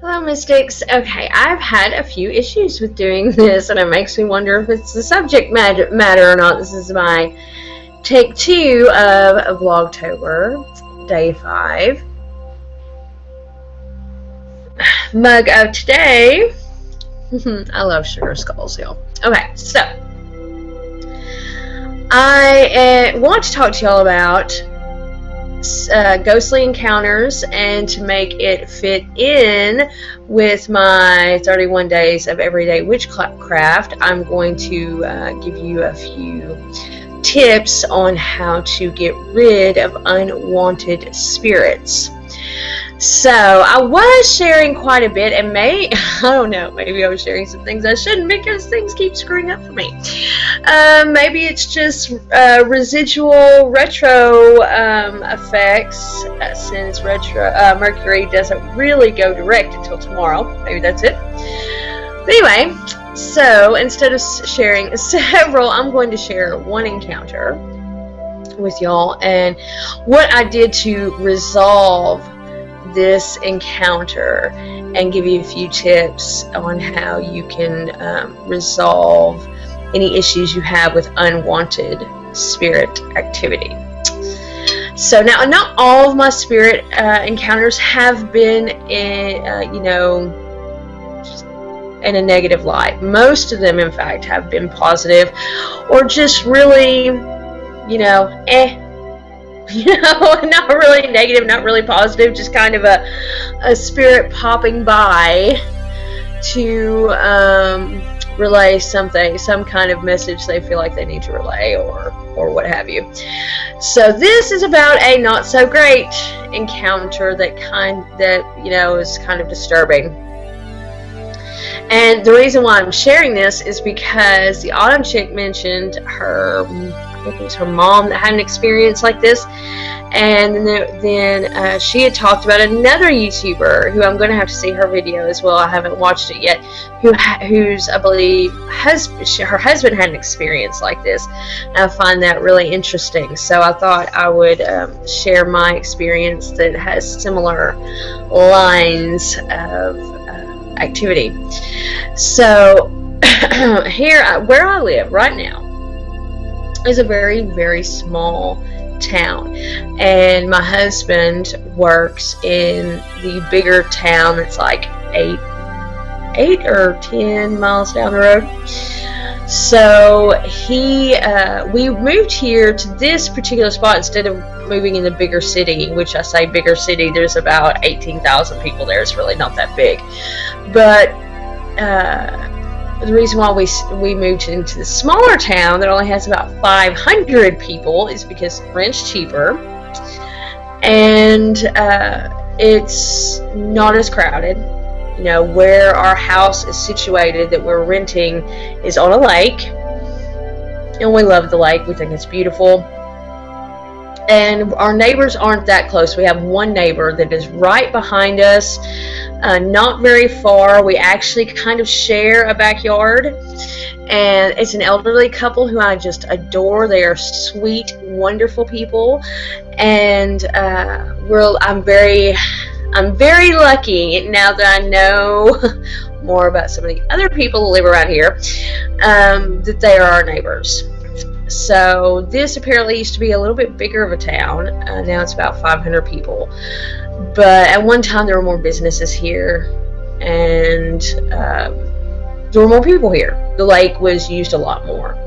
Hello, Mystics. Okay, I've had a few issues with doing this, and it makes me wonder if it's the subject matter or not. This is my take 2 of Vlogotober, day 5. Mug of today. I love sugar skulls, y'all. Okay, so I want to talk to y'all about ghostly encounters, and to make it fit in with my 31 days of everyday witchcraft, I'm going to give you a few tips on how to get rid of unwanted spirits. So I was sharing quite a bit, and I don't know, maybe I was sharing some things I shouldn't because things keep screwing up for me. Maybe it's just residual retro effects, since Mercury doesn't really go direct until tomorrow. Maybe that's it. But anyway, so instead of sharing several, I'm going to share one encounter with y'all and what I did to resolve this encounter, and give you a few tips on how you can resolve any issues you have with unwanted spirit activity. So now, not all of my spirit encounters have been in, in a negative light. Most of them, in fact, have been positive, or just really, not really negative, not really positive, just kind of a spirit popping by to relay something, some kind of message they feel like they need to relay, or what have you. So this is about a not so great encounter that is kind of disturbing. And the reason why I'm sharing this is because the Autumn chick mentioned I think it was her mom that had an experience like this, and then she had talked about another YouTuber who I'm going to have to see her video as well. I haven't watched it yet. Who's I believe her husband had an experience like this, and I find that really interesting. So I thought I would share my experience that has similar lines of activity. So here, where I live right now, is a very, very small town, and my husband works in the bigger town that's like 8 or 10 miles down the road. So we moved here to this particular spot instead of moving in the bigger city, which I say bigger city, there's about 18,000 people there. It's really not that big, but the reason why we moved into the smaller town that only has about 500 people is because rent's cheaper, and it's not as crowded. Where our house is situated that we're renting is on a lake, and we love the lake. We think it's beautiful. And our neighbors aren't that close. We have one neighbor that is right behind us, not very far. We actually kind of share a backyard, and it's an elderly couple who I just adore. They are sweet, wonderful people, and I'm very lucky now that I know more about some of the other people who live around here, that they are our neighbors. So this apparently used to be a little bit bigger of a town. Now it's about 500 people. But at one time there were more businesses here, and there were more people here. The lake was used a lot more.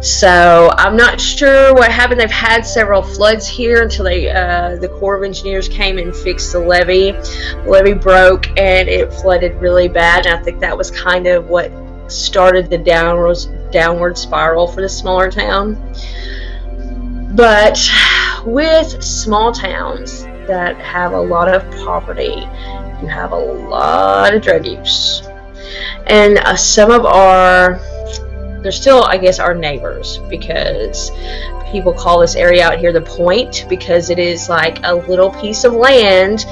So I'm not sure what happened. They've had several floods here until the Corps of Engineers came and fixed the levee. The levee broke and it flooded really bad, and I think that was kind of what started the downward spiral for the smaller town. But with small towns that have a lot of property, you have a lot of drug use, and some of they're still, I guess, our neighbors, because people call this area out here the Point, because it is like a little piece of land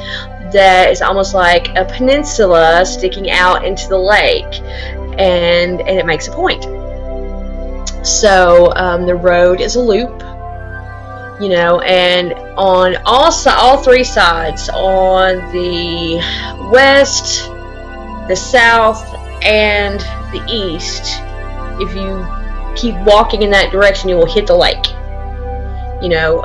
that is almost like a peninsula sticking out into the lake, and it makes a point. So the road is a loop, you know, and on all three sides, on the west, the south, and the east, if you keep walking in that direction, you will hit the lake. You know,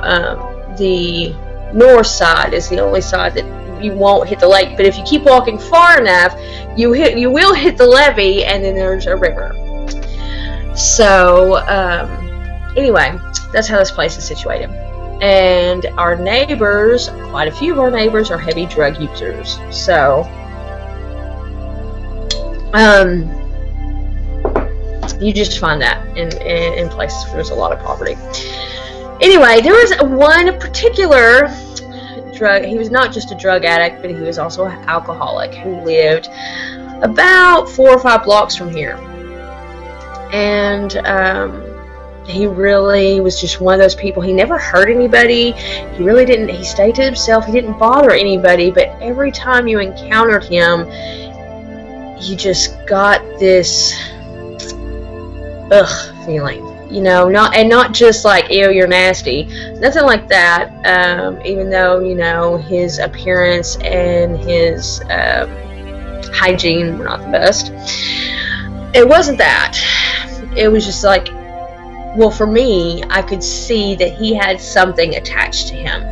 the north side is the only side that you won't hit the lake, but if you keep walking far enough, you will hit the levee, and then there's a river. So anyway, that's how this place is situated. And our neighbors, quite a few of our neighbors, are heavy drug users. So you just find that in places where there's a lot of poverty. Anyway, there was one particular drug. He was not just a drug addict, but he was also an alcoholic who lived about 4 or 5 blocks from here. And he really was just one of those people. He never hurt anybody. He really didn't. He stayed to himself. He didn't bother anybody. But every time you encountered him, you just got this feeling. You know, not just like, ew, you're nasty, nothing like that. Even though, you know, his appearance and his hygiene were not the best, it wasn't that. It was just like, well, for me, I could see that he had something attached to him.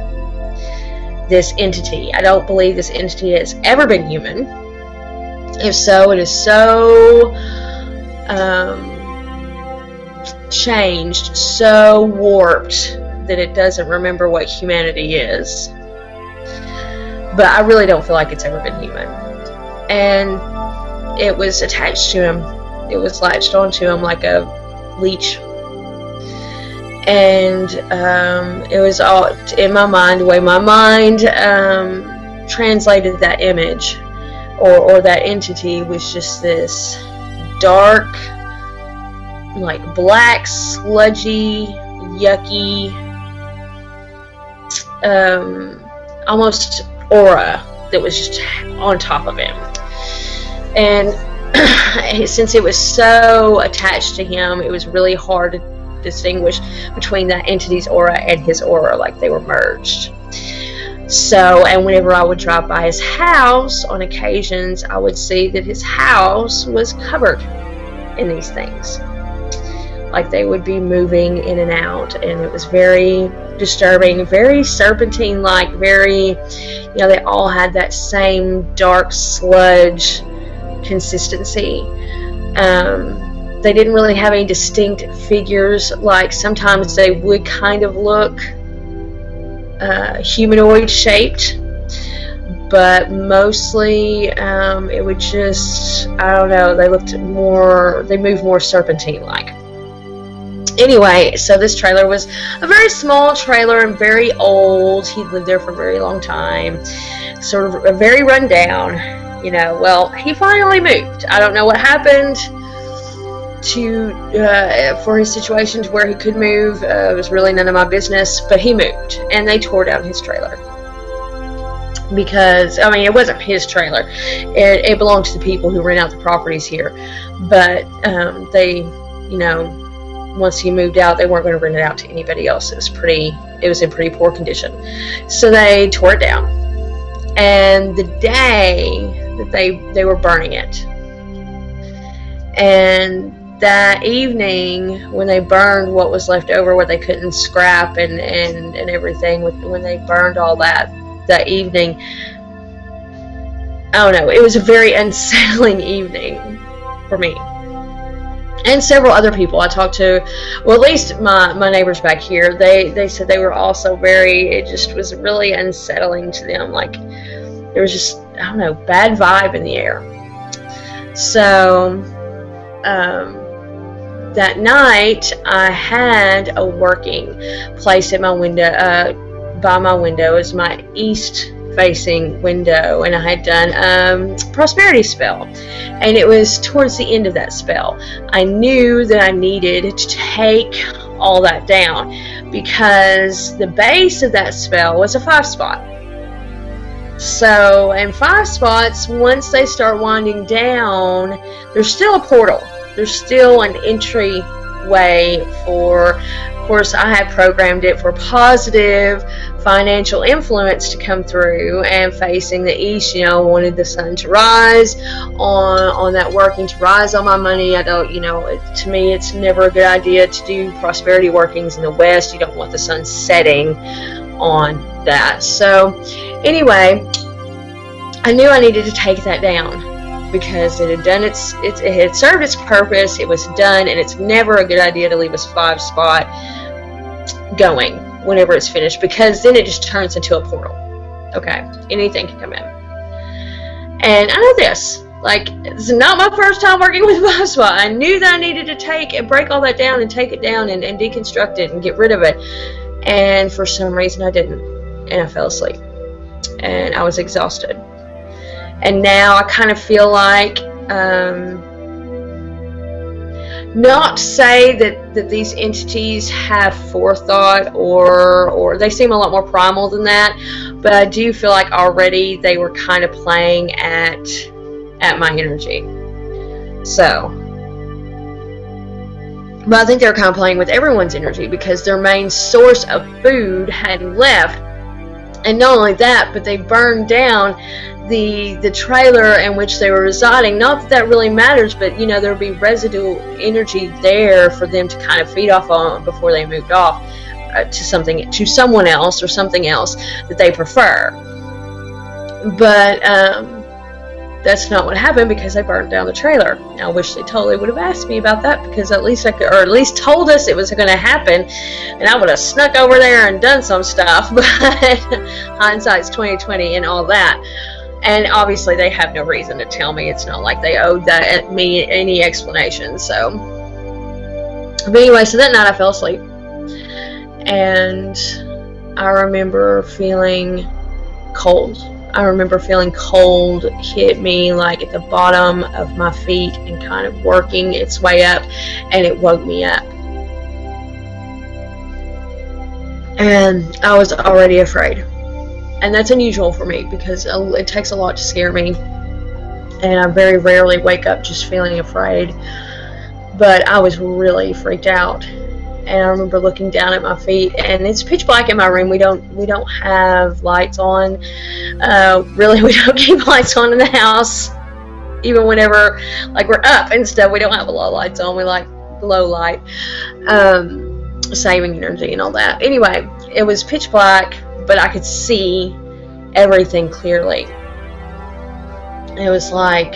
This entity. I don't believe this entity has ever been human. If so, it is so changed, so warped, that it doesn't remember what humanity is. But I really don't feel like it's ever been human. And it was attached to him. It was latched onto him like a leech. And it was all in my mind, the way my mind translated that image or that entity was just this dark, like black, sludgy, yucky, almost aura that was just on top of him. And since it was so attached to him, it was really hard to distinguish between that entity's aura and his aura, like they were merged. So, and whenever I would drive by his house, on occasions, I would see that his house was covered in these things. Like they would be moving in and out, and it was very disturbing, very serpentine-like, very, you know, they all had that same dark sludge consistency. They didn't really have any distinct figures. Like sometimes they would kind of look humanoid shaped, but mostly it would just, I don't know, they moved more serpentine-like. Anyway, so this trailer was a very small trailer and very old. He'd lived there for a very long time. Sort of a very run down, you know. Well, he finally moved. I don't know what happened to for his situation to where he could move. It was really none of my business, but he moved, and they tore down his trailer. Because, I mean, it wasn't his trailer. It belonged to the people who rent out the properties here. But they, you know, once he moved out, they weren't going to rent it out to anybody else. It was in pretty poor condition. So they tore it down. And the day that they were burning it, and that evening when they burned what was left over, what they couldn't scrap and everything, when they burned all that evening, I don't know, it was a very unsettling evening for me. And several other people I talked to, well, at least my neighbors back here, they said they were also it just was really unsettling to them. Like, there was just, I don't know, bad vibe in the air. So, that night, I had a working place at my window, by my window. It was my east-facing window, and I had done prosperity spell, and it was towards the end of that spell. I knew that I needed to take all that down because the base of that spell was a 5-spot. So, and 5 spots, once they start winding down, there's still a portal. There's still an entry way for, of course, I had programmed it for positive financial influence to come through, and facing the east, you know, I wanted the sun to rise on that, working to rise on my money. I don't, you know, to me it's never a good idea to do prosperity workings in the west. You don't want the sun setting on that. So anyway, I knew I needed to take that down, because it had done it had served its purpose. It was done, and it's never a good idea to leave a 5 spot going whenever it's finished, because then it just turns into a portal. Okay, anything can come in. And I know this, like, this is not my first time working with 5 spot. I knew that I needed to take and break all that down and take it down and deconstruct it and get rid of it, and for some reason I didn't, and I fell asleep, and I was exhausted. And now I kind of feel like, not to say that these entities have forethought, or they seem a lot more primal than that, but I do feel like already they were kind of playing at my energy. So, but I think they were kind of playing with everyone's energy, because their main source of food had left. And not only that, but they burned down the trailer in which they were residing. Not that that really matters, but you know, there would be residual energy there for them to kind of feed off on before they moved off to someone else or something else that they prefer. But that's not what happened, because they burned down the trailer. Now, I wish they totally would have asked me about that, because at least I could, or at least told us it was going to happen, and I would have snuck over there and done some stuff. But hindsight's 20/20 and all that. And obviously they have no reason to tell me. It's not like they owed me any explanation. So, but anyway, so that night I fell asleep, and I remember feeling cold. I remember feeling cold hit me like at the bottom of my feet and kind of working its way up, and it woke me up. And I was already afraid. And that's unusual for me, because it takes a lot to scare me, and I very rarely wake up just feeling afraid. But I was really freaked out, and I remember looking down at my feet, and it's pitch black in my room. We don't have lights on. Really, we don't keep lights on in the house, even whenever like we're up and stuff. We don't have a lot of lights on. We like low light, saving energy and all that. Anyway, it was pitch black, but I could see everything clearly. It was like,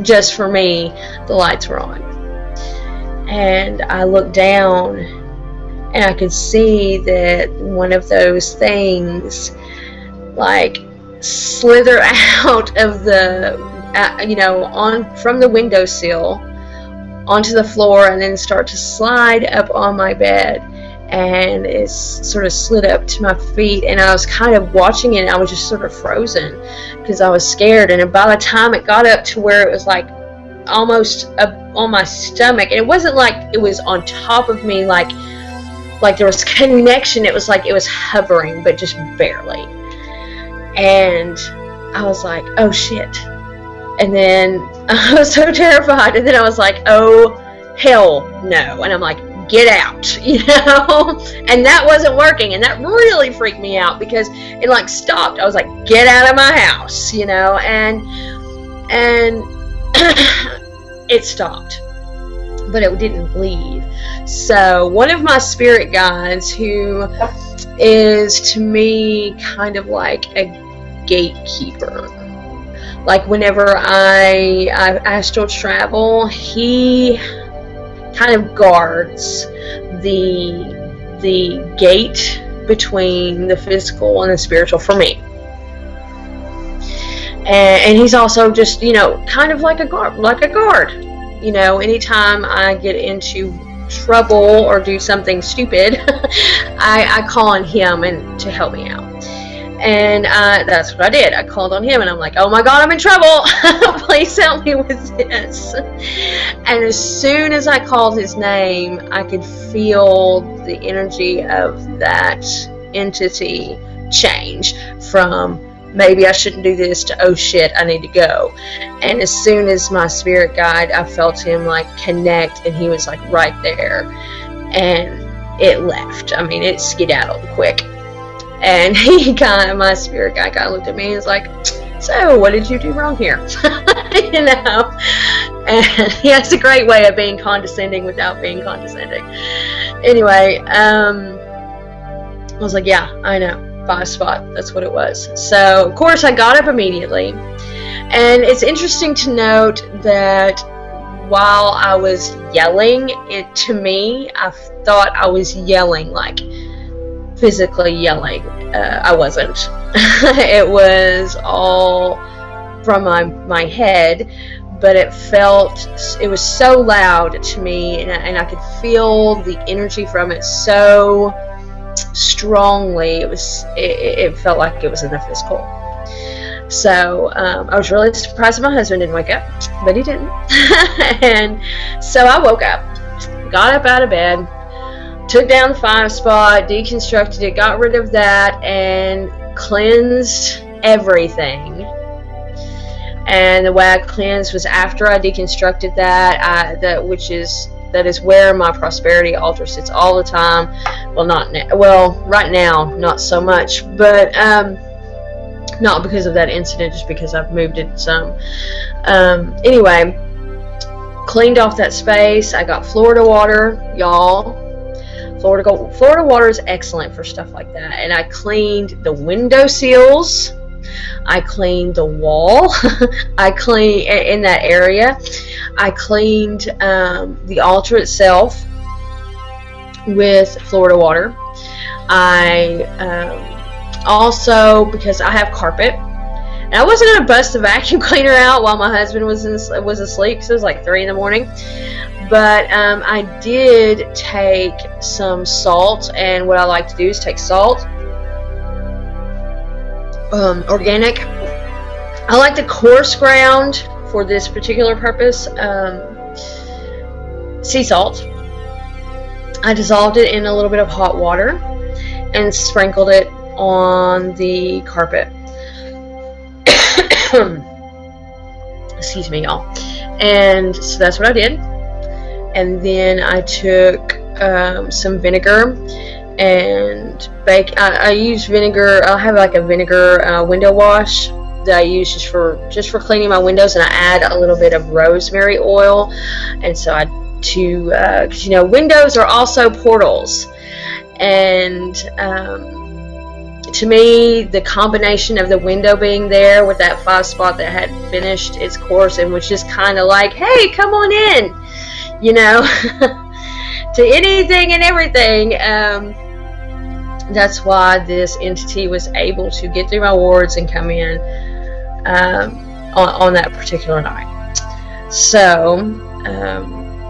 just for me, the lights were on. And I looked down, and I could see that one of those things, like, slither out of the, you know, from the windowsill onto the floor, and then start to slide up on my bed. And it sort of slid up to my feet, and I was kind of watching it, and I was just sort of frozen because I was scared. And by the time it got up to where it was like almost up on my stomach, and it wasn't like it was on top of me, like there was connection. It was like it was hovering, but just barely. And I was like, oh shit. And then I was so terrified, and then I was like, oh hell no. And I'm like, get out, you know. And that wasn't working, and that really freaked me out, because it like stopped. I was like, get out of my house, you know. And it stopped, but it didn't leave. So one of my spirit guides, who is to me kind of like a gatekeeper, like whenever I astral travel, he kind of guards the gate between the physical and the spiritual for me. And he's also just, you know, kind of like a guard. You know, anytime I get into trouble or do something stupid, I call on him and to help me out. And that's what I did. I called on him, and I'm like, oh my God, I'm in trouble. Please help me with this. And as soon as I called his name, I could feel the energy of that entity change from maybe I shouldn't do this, to, oh shit, I need to go. And as soon as my spirit guide, I felt him like connect, and he was like right there, and it left. I mean, it skedaddled quick. And my spirit guide kind of looked at me and was like, so what did you do wrong here? You know, and he has a great way of being condescending without being condescending. Anyway, I was like, yeah, I know, 5 spot, that's what it was. So of course I got up immediately, and it's interesting to note that while I was yelling, to me, I thought I was yelling, like physically yelling. I wasn't. It was all from my head, but it was so loud to me, and I could feel the energy from it so strongly. It felt like it was in the physical. So I was really surprised that my husband didn't wake up, but he didn't. And so I woke up, got up out of bed, took down the 5 spot, deconstructed it, got rid of that, and cleansed everything. And the way I cleansed was after I deconstructed that, that is where my prosperity altar sits all the time. Well, right now, not so much, but not because of that incident, just because I've moved it some. Anyway, cleaned off that space. I got Florida water, y'all. Florida water is excellent for stuff like that. And I cleaned the window seals. I cleaned the wall. I cleaned in that area. I cleaned the altar itself with Florida water. I also, because I have carpet, and I wasn't gonna bust the vacuum cleaner out while my husband was asleep, because it was like 3 in the morning. But I did take some salt, and what I like to do is take salt, organic. I like the coarse ground for this particular purpose, sea salt. I dissolved it in a little bit of hot water and sprinkled it on the carpet. Excuse me, y'all. And so that's what I did. And then I took some vinegar and I use vinegar. I'll have like a vinegar window wash that I use just for cleaning my windows, and I add a little bit of rosemary oil. And so because you know, windows are also portals, and to me, the combination of the window being there with that 5 spot that had finished its course and was just kind of like, hey, come on in, you know, to anything and everything. That's why this entity was able to get through my wards and come in on that particular night. So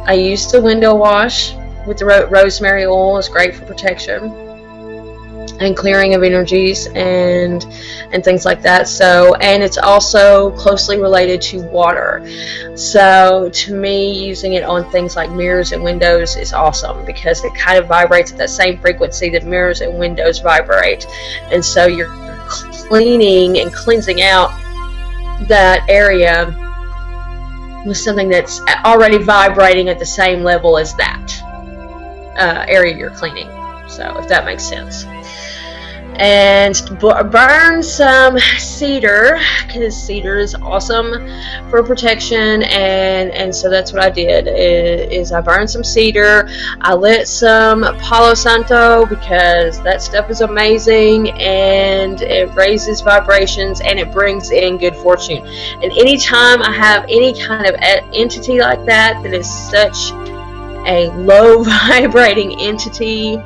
I used the window wash with the rosemary oil. It's great for protection and clearing of energies and things like that. So, and it's also closely related to water. So to me, using it on things like mirrors and windows is awesome, because it kind of vibrates at that same frequency that mirrors and windows vibrate. And so you're cleaning and cleansing out that area with something that's already vibrating at the same level as that area you're cleaning. So if that makes sense. And burn some cedar, because cedar is awesome for protection, and so that's what I did, is I burned some cedar. I lit some Palo Santo, because that stuff is amazing, and it raises vibrations, and it brings in good fortune. And anytime I have any kind of entity like that is such a low vibrating entity,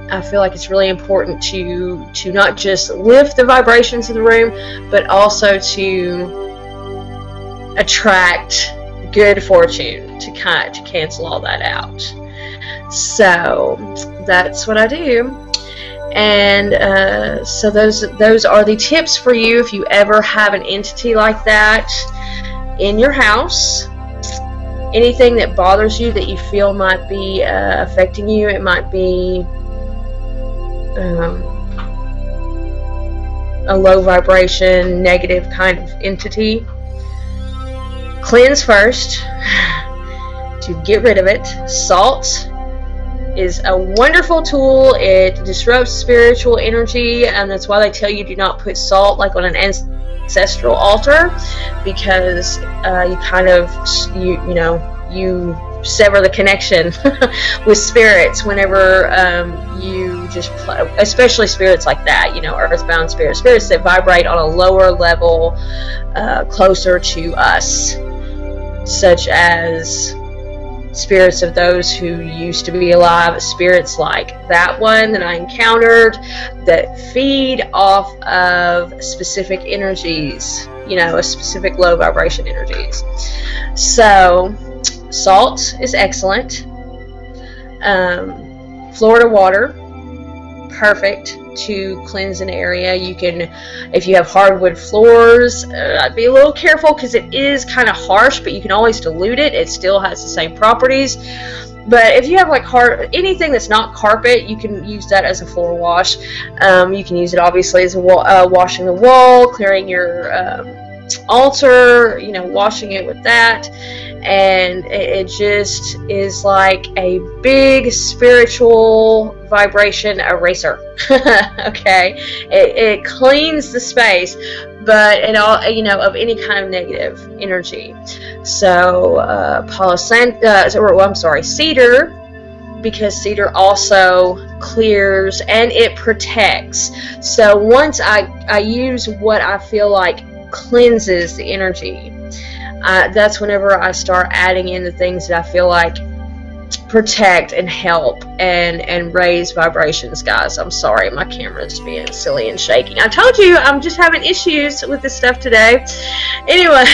I feel like it's really important to not just lift the vibrations of the room, but also to attract good fortune, to cancel all that out. So that's what I do. And so those are the tips for you if you ever have an entity like that in your house. Anything that bothers you that you feel might be affecting you, it might be a low vibration, negative kind of entity, cleanse first to get rid of it. Salt is a wonderful tool. It disrupts spiritual energy, and that's why they tell you do not put salt like on an ancestral altar, because you kind of you sever the connection with spirits whenever you just especially spirits like that, earthbound spirits that vibrate on a lower level, closer to us, such as spirits of those who used to be alive, spirits like that one that I encountered that feed off of specific energies, a specific low vibration energies. So salt is excellent. Florida water, perfect to cleanse an area. You can, if you have hardwood floors, I'd be a little careful because it is kind of harsh, but you can always dilute it. It still has the same properties. But if you have like anything that's not carpet, you can use that as a floor wash. You can use it obviously as a washing the wall, clearing your altar, washing it with that. And it just is like a big spiritual vibration eraser. Okay, it cleans the space, but it all of any kind of negative energy. So cedar, because cedar also clears and it protects. So once I use what I feel like cleanses the energy, that's whenever I start adding in the things that I feel like protect and help and raise vibrations. Guys, I'm sorry, my camera's being silly and shaking. I told you I'm just having issues with this stuff today. Anyway,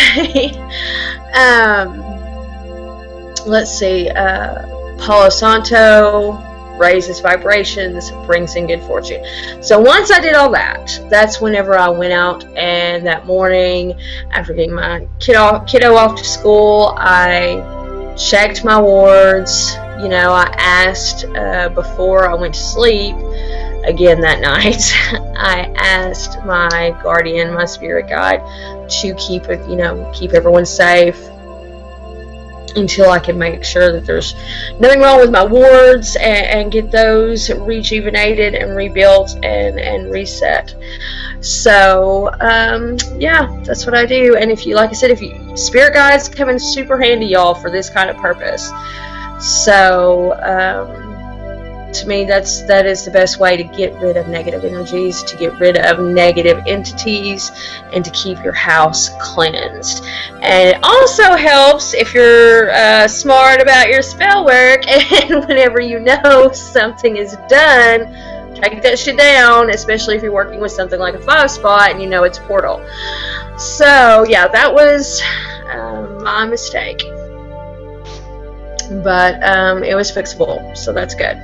let's see, Palo Santo raises vibrations, brings in good fortune. So once I did all that, that's whenever I went out, and that morning after getting my kiddo off to school, I checked my wards. I asked before I went to sleep again that night, I asked my guardian, my spirit guide, to keep everyone safe until I can make sure that there's nothing wrong with my wards, and get those rejuvenated and rebuilt and reset. So yeah, that's what I do. And like I said, spirit guides come in super handy, y'all, for this kind of purpose. So to me, that is the best way to get rid of negative energies, to get rid of negative entities, and to keep your house cleansed. And it also helps if you're smart about your spell work, and whenever you know something is done, take that shit down, especially if you're working with something like a 5-spot and it's a portal. So yeah, that was my mistake. But it was fixable, so that's good.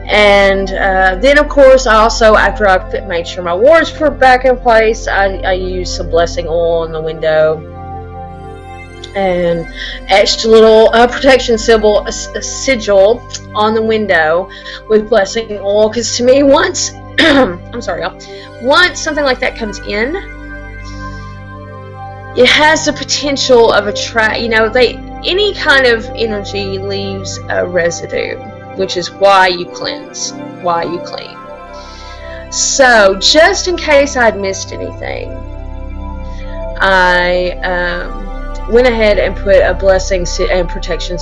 And then of course, I also, after I made sure my wards were back in place, I used some blessing oil on the window and etched a little protection sigil on the window with blessing oil, because to me, once I'm sorry, y'all, once something like that comes in, it has the potential of any kind of energy leaves a residue, which is why you cleanse, why you clean. So just in case I'd missed anything, I went ahead and put a blessing and protection,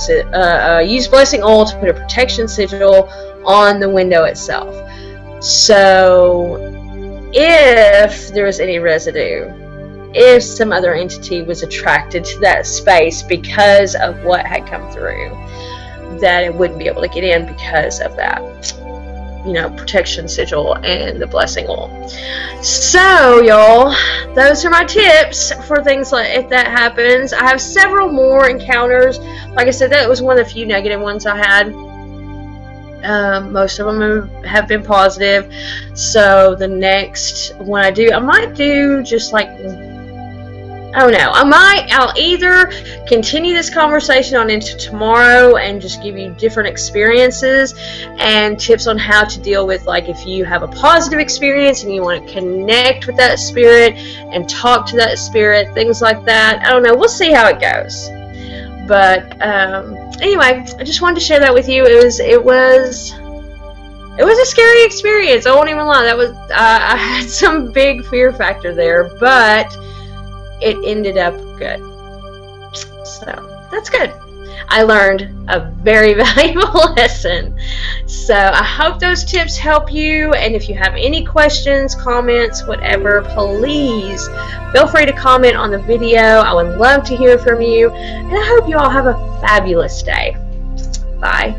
used blessing oil to put a protection sigil on the window itself. So if there was any residue, if some other entity was attracted to that space because of what had come through, that it wouldn't be able to get in because of that, protection sigil and the blessing oil. So y'all, those are my tips for things like if that happens. I have several more encounters. Like I said, that was one of the few negative ones I had. Most of them have been positive. So the next one I might do just like Oh no, I'll either continue this conversation on into tomorrow and just give you different experiences and tips on how to deal with, like, if you have a positive experience and you want to connect with that spirit and talk to that spirit, things like that. I don't know, we'll see how it goes. But anyway, I just wanted to share that with you. It was a scary experience. I won't even lie. That was I had some big fear factor there, but it ended up good. So that's good. I learned a very valuable lesson. So I hope those tips help you. And if you have any questions, comments, whatever, please feel free to comment on the video. I would love to hear from you. And I hope you all have a fabulous day. Bye.